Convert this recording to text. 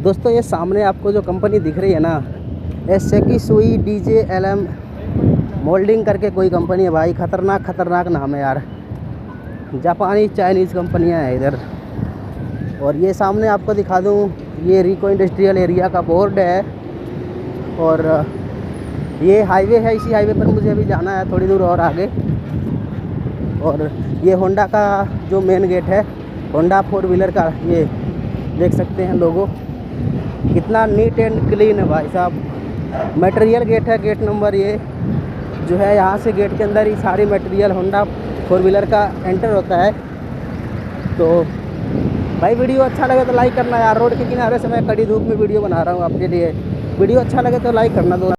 दोस्तों ये सामने आपको जो कंपनी दिख रही है ना, ये सेकिसुई DJLM मोल्डिंग करके कोई कंपनी है भाई। खतरनाक नाम है यार। जापानी चाइनीज़ कंपनियां हैं इधर। और ये सामने आपको दिखा दूं, ये रिको इंडस्ट्रियल एरिया का बोर्ड है। और ये हाईवे है, इसी हाईवे पर मुझे अभी जाना है थोड़ी दूर और आगे। और ये होंडा का जो मेन गेट है, होंडा 4 व्हीलर का, ये देख सकते हैं लोगो। कितना नीट एंड क्लीन है भाई साहब। मटेरियल गेट है, गेट नंबर ये जो है, यहाँ से गेट के अंदर ही सारी मटेरियल होंडा 4 व्हीलर का एंटर होता है। तो भाई वीडियो अच्छा लगे तो लाइक करना यार। रोड के किनारे से मैं कड़ी धूप में वीडियो बना रहा हूँ आपके लिए। वीडियो अच्छा लगे तो लाइक करना दोस्तों।